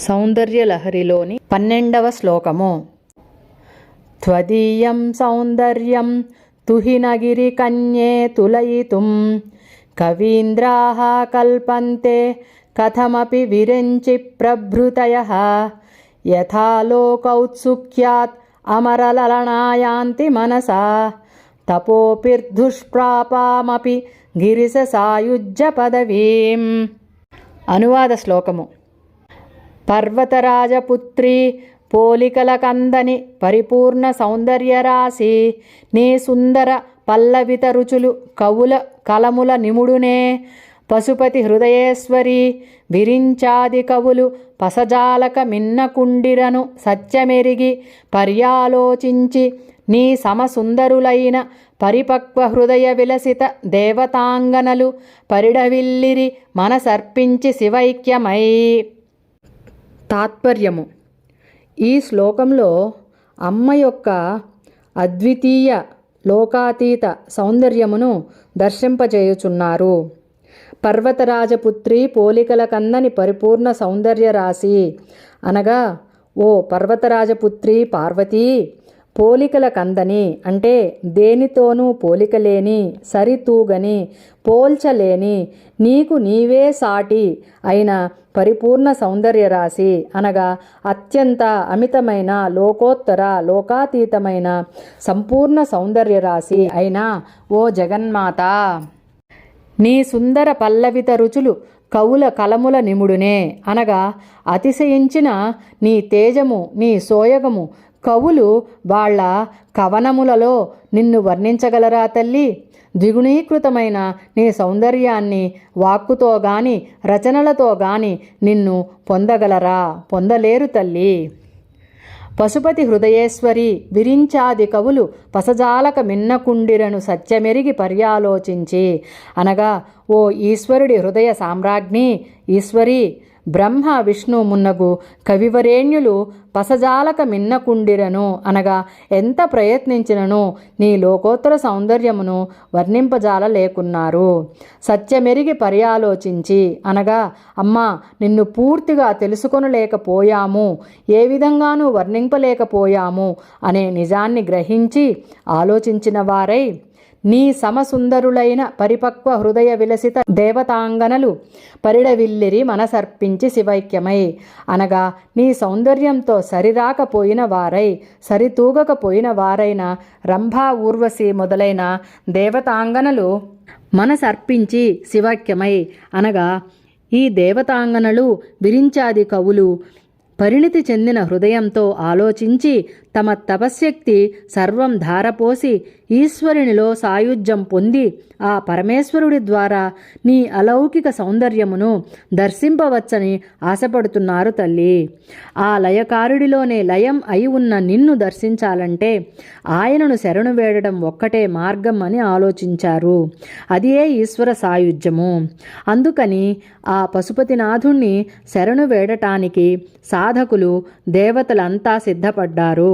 సౌందర్యలహరిలోని 12వ శ్లోకము. త్వదీయం సౌందర్యం తుహినగిరి కన్యే తులయితుం కవీంద్రాః కల్పంతే కథమపి విరించి ప్రభృతయః యథా లోకౌత్సుక్యాత్ అమరలలనాయాంతి మనసా తపోపిర్దుష్ప్రాపామపి గిరిశ సాయుజ్య పదవీం. అనువాద శ్లోకము. పర్వతరాజపుత్రి పోలికల కందని పరిపూర్ణ సౌందర్యరాశి నీ సుందర పల్లవిత రుచులు కవుల కలముల నిముడునే. పశుపతి హృదయేశ్వరి విరించాది కవులు పసజాలక మిన్నకుండిరను సత్యమెరిగి పర్యాలోచించి నీ సమసుందరులైన పరిపక్వ హృదయ విలసిత దేవతాంగనలు పరిడవిల్లిరి మనసర్పించి శివైక్యమై. తాత్పర్యము. ఈ శ్లోకంలో అమ్మ యొక్క అద్వితీయ లోకాతీత సౌందర్యమును దర్శింపజేయుచున్నారు. పర్వతరాజపుత్రి పోలికల కందని పరిపూర్ణ సౌందర్య రాశి అనగా, ఓ పర్వతరాజపుత్రి పార్వతీ, పోలికల కందని అంటే దేనితోనూ పోలికలేని, సరితూగని, పోల్చలేని, నీకు నీవే సాటి అయిన పరిపూర్ణ సౌందర్యరాశి అనగా అత్యంత అమితమైన లోకోత్తర లోకాతీతమైన సంపూర్ణ సౌందర్యరాశి అయిన ఓ జగన్మాత, నీ సుందర పల్లవిత రుచులు కవుల కలముల నిముడునే అనగా అతిశయించిన నీ తేజము, నీ సోయగము కవులు వాళ్ళ కవనములలో నిన్ను వర్ణించగలరా తల్లి? ద్విగుణీకృతమైన నీ సౌందర్యాన్ని వాక్కుతో గాని రచనలతో గాని నిన్ను పొందగలరా? పొందలేరు తల్లి. పశుపతి హృదయేశ్వరి విరించాది కవులు పసజాలక మిన్నకుండిరను సత్యమెరిగి పర్యాలోచించి అనగా, ఓ ఈశ్వరుడి హృదయ సామ్రాజ్ఞి ఈశ్వరి, బ్రహ్మ విష్ణు మున్నగు కవివరేణ్యులు పసజాలక మిన్నకుండిరను అనగా ఎంత ప్రయత్నించినను నీ లోకోత్తర సౌందర్యమును వర్ణింపజాల లేకున్నారు. సత్యమెరిగి పర్యాలోచించి అనగా, అమ్మా నిన్ను పూర్తిగా తెలుసుకొనలేకపోయాము, ఏ విధంగానూ వర్ణింపలేకపోయాము అనే నిజాన్ని గ్రహించి ఆలోచించిన వారై నీ సమసుందరులైన పరిపక్వ హృదయ విలసిత దేవతాంగనలు పరిడవిల్లిరి మనసర్పించి శివైక్యమై అనగా నీ సౌందర్యంతో సరిరాకపోయిన వారై సరితూగకపోయిన వారైన రంభా ఊర్వశి మొదలైన దేవతాంగనలు మనసర్పించి శివైక్యమై అనగా ఈ దేవతాంగనలు విరించాది కవులు పరిణితి చెందిన హృదయంతో ఆలోచించి తమ తపశ్శక్తి సర్వం ధారపోసి ఈశ్వరునిలో సాయుధ్యం పొంది ఆ పరమేశ్వరుడి ద్వారా నీ అలౌకిక సౌందర్యమును దర్శింపవచ్చని ఆశపడుతున్నారు తల్లి. ఆ లయకారుడిలోనే లయం అయి ఉన్న నిన్ను దర్శించాలంటే ఆయనను శరణు వేడడం ఒక్కటే మార్గం అని ఆలోచించారు. అదే ఈశ్వర సాయుధ్యము. అందుకని ఆ పశుపతినాథుణ్ణి శరణు వేడటానికి సాధకులు దేవతలంతా సిద్ధపడ్డారు.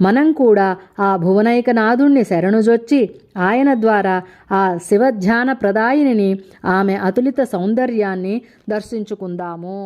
మనం కూడా ఆ భువనైకనాథుణ్ణి శరణుజొచ్చి ఆయన ద్వారా ఆ శివధ్యాన ప్రదాయిని ఆమె అతులిత సౌందర్యాన్ని దర్శించుకుందాము.